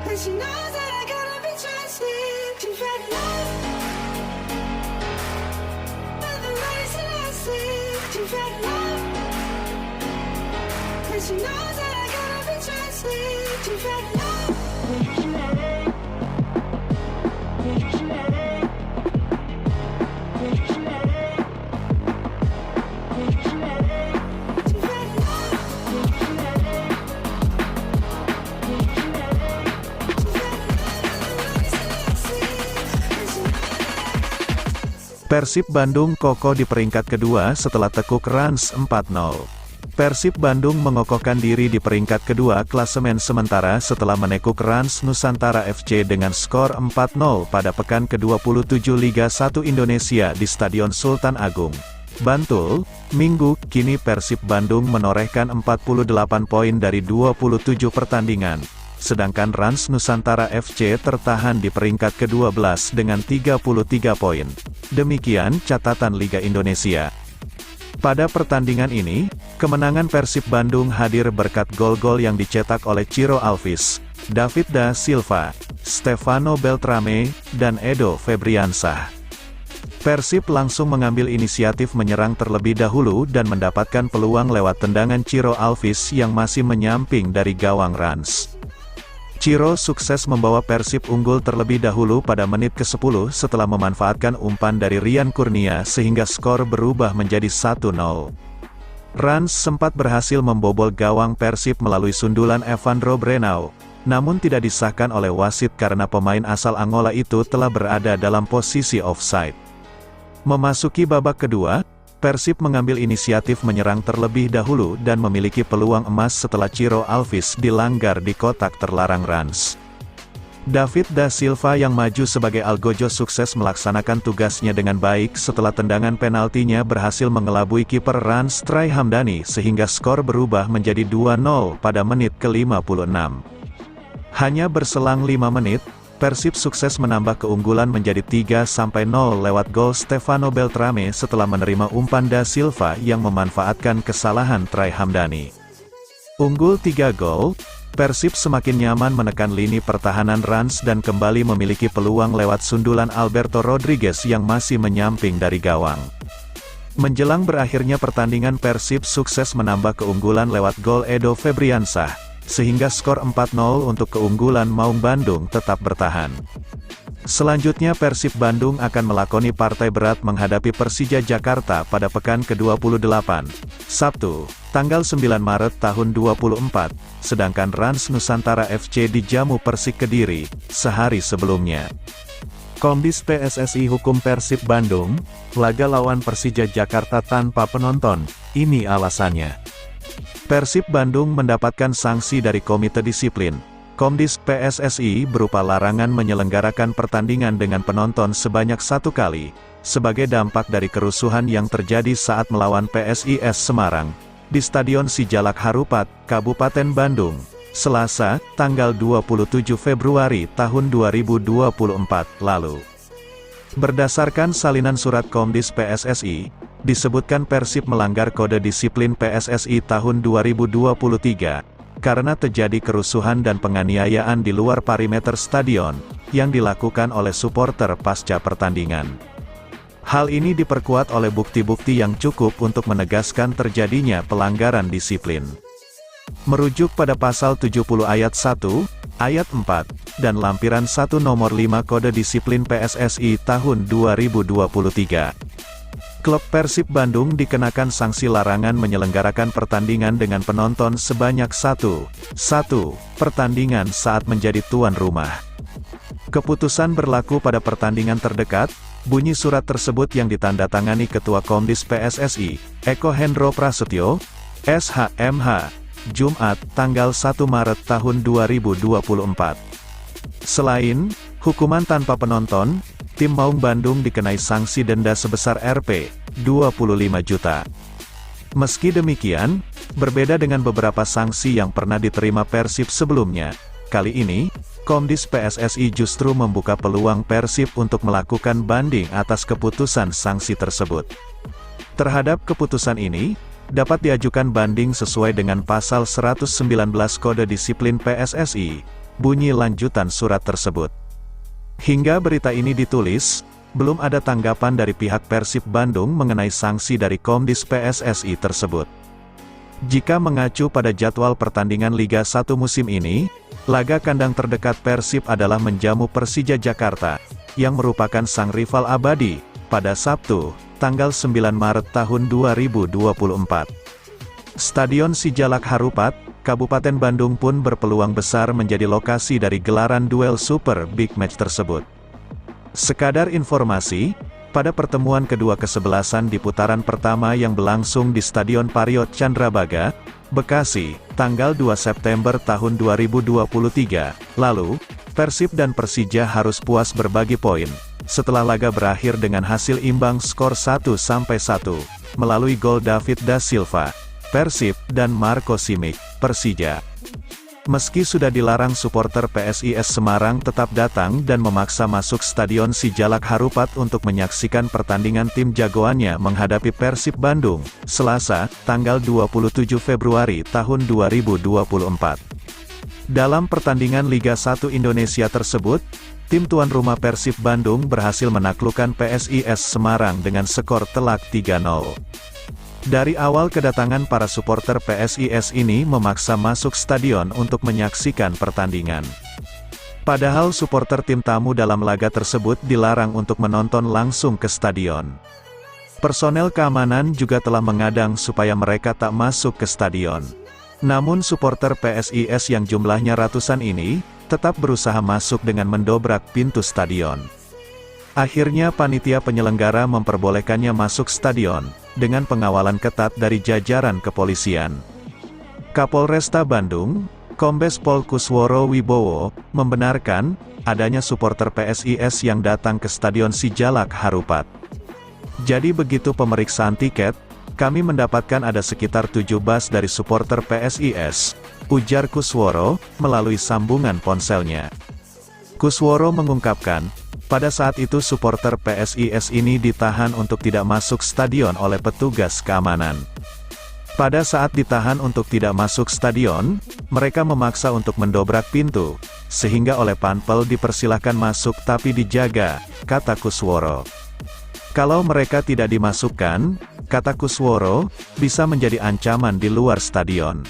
And she knows that I gotta be trusted. She's read love, but the lies and I see. She's read love, and she knows that I gotta be trusted. She's read love. Persib Bandung kokoh di peringkat kedua setelah tekuk Rans 4-0. Persib Bandung mengokohkan diri di peringkat kedua klasemen sementara setelah menekuk Rans Nusantara FC dengan skor 4-0 pada pekan ke-27 Liga 1 Indonesia di Stadion Sultan Agung, Bantul, Minggu. Kini Persib Bandung menorehkan 48 poin dari 27 pertandingan, sedangkan Rans Nusantara FC tertahan di peringkat ke-12 dengan 33 poin. Demikian catatan Liga Indonesia. Pada pertandingan ini, kemenangan Persib Bandung hadir berkat gol-gol yang dicetak oleh Ciro Alves, David da Silva, Stefano Beltrame, dan Edo Febriansah. Persib langsung mengambil inisiatif menyerang terlebih dahulu dan mendapatkan peluang lewat tendangan Ciro Alves yang masih menyamping dari gawang Rans. Ciro sukses membawa Persib unggul terlebih dahulu pada menit ke-10 setelah memanfaatkan umpan dari Rian Kurnia sehingga skor berubah menjadi 1-0. Rans sempat berhasil membobol gawang Persib melalui sundulan Evandro Brenau, namun tidak disahkan oleh wasit karena pemain asal Angola itu telah berada dalam posisi offside. Memasuki babak kedua, Persib mengambil inisiatif menyerang terlebih dahulu dan memiliki peluang emas setelah Ciro Alves dilanggar di kotak terlarang Rans. David da Silva yang maju sebagai algojo sukses melaksanakan tugasnya dengan baik setelah tendangan penaltinya berhasil mengelabui kiper Rans Trai Hamdani sehingga skor berubah menjadi 2-0 pada menit ke-56. Hanya berselang 5 menit, Persib sukses menambah keunggulan menjadi 3-0 lewat gol Stefano Beltrame setelah menerima umpan da Silva yang memanfaatkan kesalahan Trai Hamdani. Unggul 3 gol, Persib semakin nyaman menekan lini pertahanan Rans dan kembali memiliki peluang lewat sundulan Alberto Rodriguez yang masih menyamping dari gawang. Menjelang berakhirnya pertandingan, Persib sukses menambah keunggulan lewat gol Edo Febriansah, sehingga skor 4-0 untuk keunggulan Maung Bandung tetap bertahan. Selanjutnya Persib Bandung akan melakoni partai berat menghadapi Persija Jakarta pada pekan ke-28, Sabtu, tanggal 9 Maret tahun 24, sedangkan Rans Nusantara FC dijamu Persik Kediri, sehari sebelumnya. Komdis PSSI hukum Persib Bandung, laga lawan Persija Jakarta tanpa penonton, ini alasannya. Persib Bandung mendapatkan sanksi dari Komite Disiplin Komdis PSSI berupa larangan menyelenggarakan pertandingan dengan penonton sebanyak 1 kali, sebagai dampak dari kerusuhan yang terjadi saat melawan PSIS Semarang, di Stadion Sijalak Harupat, Kabupaten Bandung, Selasa, tanggal 27 Februari tahun 2024 lalu. Berdasarkan salinan surat Komdis PSSI, disebutkan Persib melanggar Kode Disiplin PSSI tahun 2023, karena terjadi kerusuhan dan penganiayaan di luar perimeter stadion, yang dilakukan oleh supporter pasca pertandingan. Hal ini diperkuat oleh bukti-bukti yang cukup untuk menegaskan terjadinya pelanggaran disiplin. Merujuk pada pasal 70 ayat 1, ayat 4, dan lampiran 1 nomor 5 Kode Disiplin PSSI tahun 2023. Klub Persib Bandung dikenakan sanksi larangan menyelenggarakan pertandingan dengan penonton sebanyak 1 pertandingan saat menjadi tuan rumah. Keputusan berlaku pada pertandingan terdekat, bunyi surat tersebut yang ditandatangani Ketua Komdis PSSI, Eko Hendro Prasetyo, SHMH, Jumat, tanggal 1 Maret tahun 2024. Selain hukuman tanpa penonton, tim Maung Bandung dikenai sanksi denda sebesar Rp. 25 juta. Meski demikian, berbeda dengan beberapa sanksi yang pernah diterima Persib sebelumnya, kali ini, Komdis PSSI justru membuka peluang Persib untuk melakukan banding atas keputusan sanksi tersebut. Terhadap keputusan ini, dapat diajukan banding sesuai dengan pasal 119 Kode Disiplin PSSI, bunyi lanjutan surat tersebut. Hingga berita ini ditulis, belum ada tanggapan dari pihak Persib Bandung mengenai sanksi dari Komdis PSSI tersebut. Jika mengacu pada jadwal pertandingan Liga 1 musim ini, laga kandang terdekat Persib adalah menjamu Persija Jakarta, yang merupakan sang rival abadi, pada Sabtu, tanggal 9 Maret tahun 2024. Stadion Sijalak Harupat, Kabupaten Bandung pun berpeluang besar menjadi lokasi dari gelaran duel Super Big Match tersebut. Sekadar informasi, pada pertemuan kedua kesebelasan di putaran pertama yang berlangsung di Stadion Pariot Candrabaga, Bekasi, tanggal 2 September tahun 2023, lalu, Persib dan Persija harus puas berbagi poin, setelah laga berakhir dengan hasil imbang skor 1-1, melalui gol David da Silva, Persib, dan Marco Simic, Persija. Meski sudah dilarang, supporter PSIS Semarang tetap datang dan memaksa masuk Stadion Sijalak Harupat untuk menyaksikan pertandingan tim jagoannya menghadapi Persib Bandung, Selasa, tanggal 27 Februari tahun 2024. Dalam pertandingan Liga 1 Indonesia tersebut, tim tuan rumah Persib Bandung berhasil menaklukkan PSIS Semarang dengan skor telak 3-0. Dari awal kedatangan para supporter PSIS ini memaksa masuk stadion untuk menyaksikan pertandingan. Padahal supporter tim tamu dalam laga tersebut dilarang untuk menonton langsung ke stadion. Personel keamanan juga telah mengadang supaya mereka tak masuk ke stadion. Namun supporter PSIS yang jumlahnya ratusan ini, tetap berusaha masuk dengan mendobrak pintu stadion. Akhirnya panitia penyelenggara memperbolehkannya masuk stadion, dengan pengawalan ketat dari jajaran kepolisian. Kapolresta Bandung, Kombes Pol Kusworo Wibowo, membenarkan adanya supporter PSIS yang datang ke Stadion Sijalak Harupat. Jadi begitu pemeriksaan tiket, kami mendapatkan ada sekitar 7 bus dari supporter PSIS, ujar Kusworo, melalui sambungan ponselnya. Kusworo mengungkapkan, pada saat itu supporter PSIS ini ditahan untuk tidak masuk stadion oleh petugas keamanan. Pada saat ditahan untuk tidak masuk stadion, mereka memaksa untuk mendobrak pintu, sehingga oleh Panpel dipersilahkan masuk tapi dijaga, kata Kusworo. Kalau mereka tidak dimasukkan, kata Kusworo, bisa menjadi ancaman di luar stadion.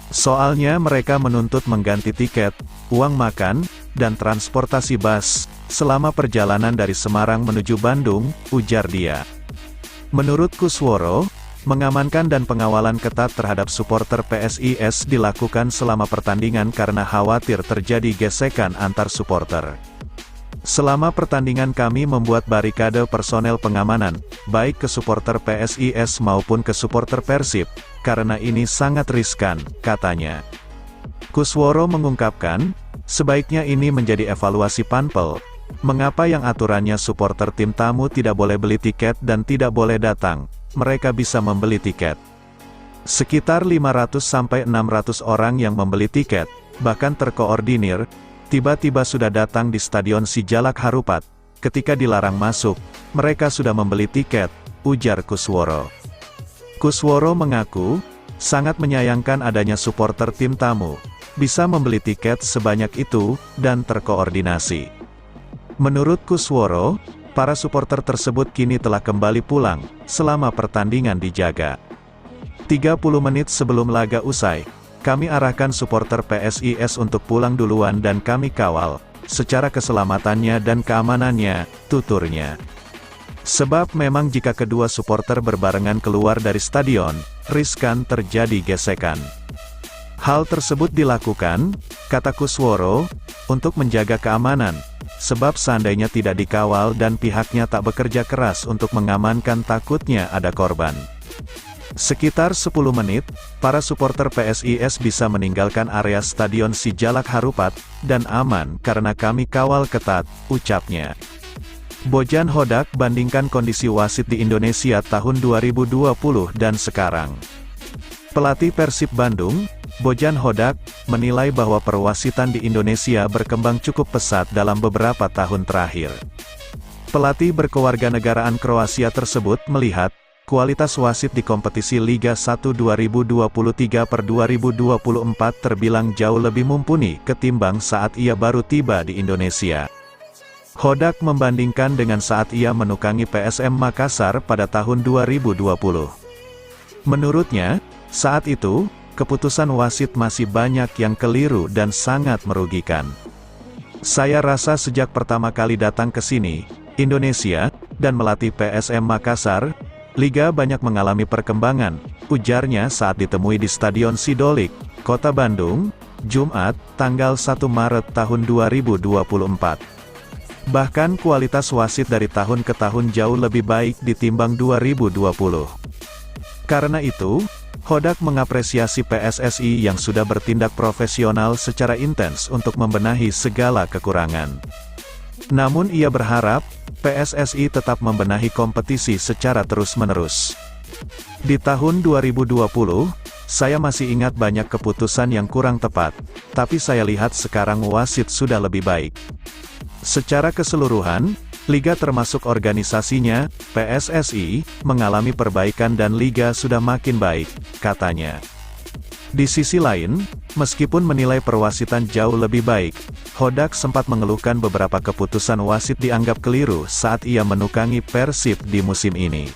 Soalnya mereka menuntut mengganti tiket, uang makan, dan transportasi bus, selama perjalanan dari Semarang menuju Bandung, ujar dia. Menurut Kusworo, mengamankan dan pengawalan ketat terhadap supporter PSIS dilakukan selama pertandingan karena khawatir terjadi gesekan antar supporter. Selama pertandingan kami membuat barikade personel pengamanan, baik ke supporter PSIS maupun ke supporter Persib, karena ini sangat riskan, katanya. Kusworo mengungkapkan, sebaiknya ini menjadi evaluasi Panpel, mengapa yang aturannya supporter tim tamu tidak boleh beli tiket dan tidak boleh datang, mereka bisa membeli tiket. Sekitar 500-600 orang yang membeli tiket, bahkan terkoordinir, tiba-tiba sudah datang di Stadion Sijalak Harupat. Ketika dilarang masuk, mereka sudah membeli tiket, ujar Kusworo. Kusworo mengaku, sangat menyayangkan adanya supporter tim tamu, bisa membeli tiket sebanyak itu, dan terkoordinasi. Menurut Kusworo, para supporter tersebut kini telah kembali pulang, selama pertandingan dijaga. 30 menit sebelum laga usai, kami arahkan supporter PSIS untuk pulang duluan dan kami kawal, secara keselamatannya dan keamanannya, tuturnya. Sebab memang jika kedua supporter berbarengan keluar dari stadion, riskan terjadi gesekan. Hal tersebut dilakukan, kata Kusworo, untuk menjaga keamanan, sebab seandainya tidak dikawal dan pihaknya tak bekerja keras untuk mengamankan takutnya ada korban. Sekitar 10 menit, para supporter PSIS bisa meninggalkan area Stadion Sijalak Harupat, dan aman karena kami kawal ketat, ucapnya. Bojan Hodak bandingkan kondisi wasit di Indonesia tahun 2020 dan sekarang. Pelatih Persib Bandung, Bojan Hodak, menilai bahwa perwasitan di Indonesia berkembang cukup pesat dalam beberapa tahun terakhir. Pelatih berkewarganegaraan Kroasia tersebut melihat, kualitas wasit di kompetisi Liga 1 2023/2024 terbilang jauh lebih mumpuni ketimbang saat ia baru tiba di Indonesia. Hodak membandingkan dengan saat ia menukangi PSM Makassar pada tahun 2020. Menurutnya, saat itu, keputusan wasit masih banyak yang keliru dan sangat merugikan. Saya rasa sejak pertama kali datang ke sini, Indonesia, dan melatih PSM Makassar, Liga banyak mengalami perkembangan, ujarnya saat ditemui di Stadion Sidolik, Kota Bandung, Jumat, tanggal 1 Maret tahun 2024. Bahkan kualitas wasit dari tahun ke tahun jauh lebih baik ditimbang 2020. Karena itu, Hodak mengapresiasi PSSI yang sudah bertindak profesional secara intens untuk membenahi segala kekurangan. Namun ia berharap, PSSI tetap membenahi kompetisi secara terus-menerus. Di tahun 2020, saya masih ingat banyak keputusan yang kurang tepat, tapi saya lihat sekarang wasit sudah lebih baik. Secara keseluruhan, Liga termasuk organisasinya, PSSI, mengalami perbaikan dan Liga sudah makin baik, katanya. Di sisi lain, meskipun menilai perwasitan jauh lebih baik, Hodak sempat mengeluhkan beberapa keputusan wasit dianggap keliru saat ia menukangi Persib di musim ini.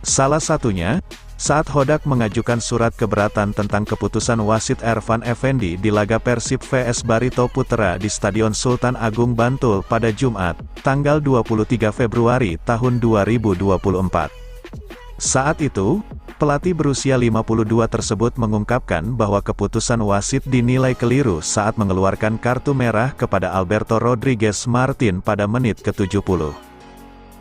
Salah satunya, saat Hodak mengajukan surat keberatan tentang keputusan wasit Ervan Effendi di laga Persib vs Barito Putra di Stadion Sultan Agung Bantul pada Jumat, tanggal 23 Februari tahun 2024. Saat itu, pelatih berusia 52 tersebut mengungkapkan bahwa keputusan wasit dinilai keliru saat mengeluarkan kartu merah kepada Alberto Rodriguez Martin pada menit ke-70.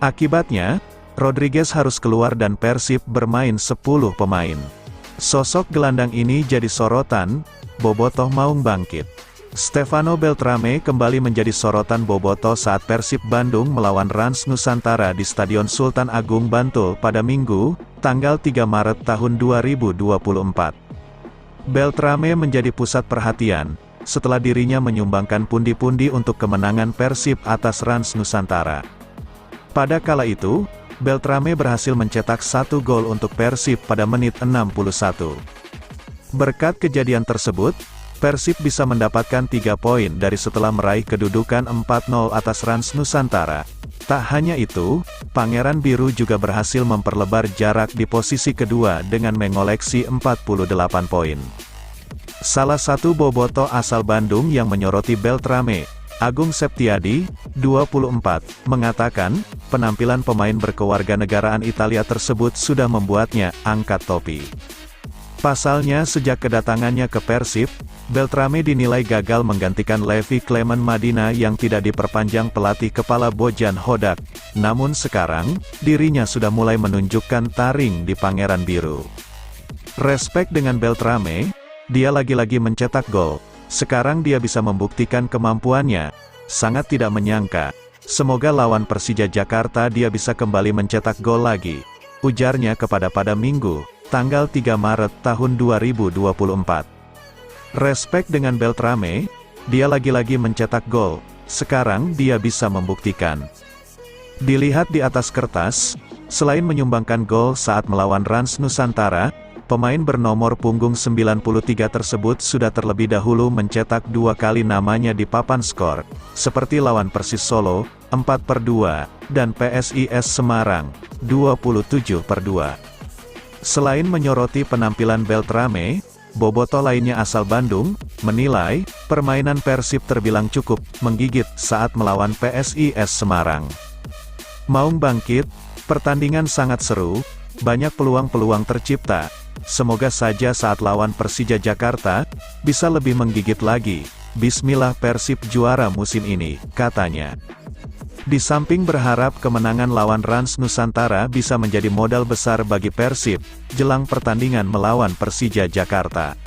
Akibatnya, Rodriguez harus keluar dan Persib bermain 10 pemain. Sosok gelandang ini jadi sorotan, Bobotoh Maung bangkit. Stefano Beltrame kembali menjadi sorotan Bobotoh saat Persib Bandung melawan Rans Nusantara di Stadion Sultan Agung Bantul pada Minggu, tanggal 3 Maret tahun 2024. Beltrame menjadi pusat perhatian, setelah dirinya menyumbangkan pundi-pundi untuk kemenangan Persib atas Rans Nusantara. Pada kala itu, Beltrame berhasil mencetak 1 gol untuk Persib pada menit 61. Berkat kejadian tersebut, Persib bisa mendapatkan 3 poin dari setelah meraih kedudukan 4-0 atas Rans Nusantara. Tak hanya itu, Pangeran Biru juga berhasil memperlebar jarak di posisi kedua dengan mengoleksi 48 poin. Salah satu bobotoh asal Bandung yang menyoroti Beltrame, Agung Septiadi, 24, mengatakan, penampilan pemain berkewarganegaraan Italia tersebut sudah membuatnya angkat topi. Pasalnya sejak kedatangannya ke Persib, Beltrame dinilai gagal menggantikan Levi Clement Madina yang tidak diperpanjang pelatih kepala Bojan Hodak. Namun sekarang, dirinya sudah mulai menunjukkan taring di Pangeran Biru. Respek dengan Beltrame, dia lagi-lagi mencetak gol. Sekarang dia bisa membuktikan kemampuannya. Sangat tidak menyangka. Semoga lawan Persija Jakarta dia bisa kembali mencetak gol lagi, ujarnya kepada pada Minggu, tanggal 3 Maret tahun 2024. Respek dengan Beltrame, dia lagi-lagi mencetak gol. Sekarang dia bisa membuktikan. Dilihat di atas kertas, selain menyumbangkan gol saat melawan Rans Nusantara, pemain bernomor punggung 93 tersebut sudah terlebih dahulu mencetak 2 kali namanya di papan skor, seperti lawan Persis Solo, 4-2, dan PSIS Semarang, 27-2. Selain menyoroti penampilan Beltrame, bobotoh lainnya asal Bandung, menilai, permainan Persib terbilang cukup menggigit saat melawan PSIS Semarang. Maung bangkit, pertandingan sangat seru, banyak peluang-peluang tercipta. Semoga saja saat lawan Persija Jakarta, bisa lebih menggigit lagi. Bismillah Persib juara musim ini, katanya. Di samping berharap kemenangan lawan Rans Nusantara bisa menjadi modal besar bagi Persib, jelang pertandingan melawan Persija Jakarta.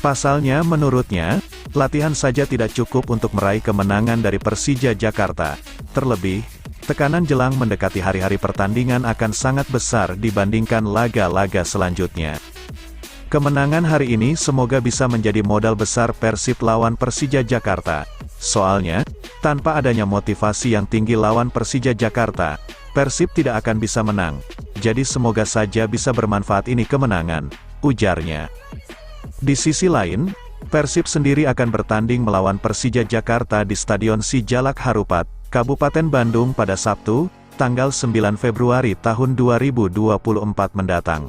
Pasalnya menurutnya, latihan saja tidak cukup untuk meraih kemenangan dari Persija Jakarta. Terlebih, tekanan jelang mendekati hari-hari pertandingan akan sangat besar dibandingkan laga-laga selanjutnya. Kemenangan hari ini semoga bisa menjadi modal besar Persib lawan Persija Jakarta. Soalnya, tanpa adanya motivasi yang tinggi lawan Persija Jakarta, Persib tidak akan bisa menang. jadi semoga saja bisa bermanfaat ini kemenangan, ujarnya. Di sisi lain, Persib sendiri akan bertanding melawan Persija Jakarta di Stadion Sijalak Harupat, Kabupaten Bandung pada Sabtu, tanggal 9 Februari tahun 2024 mendatang.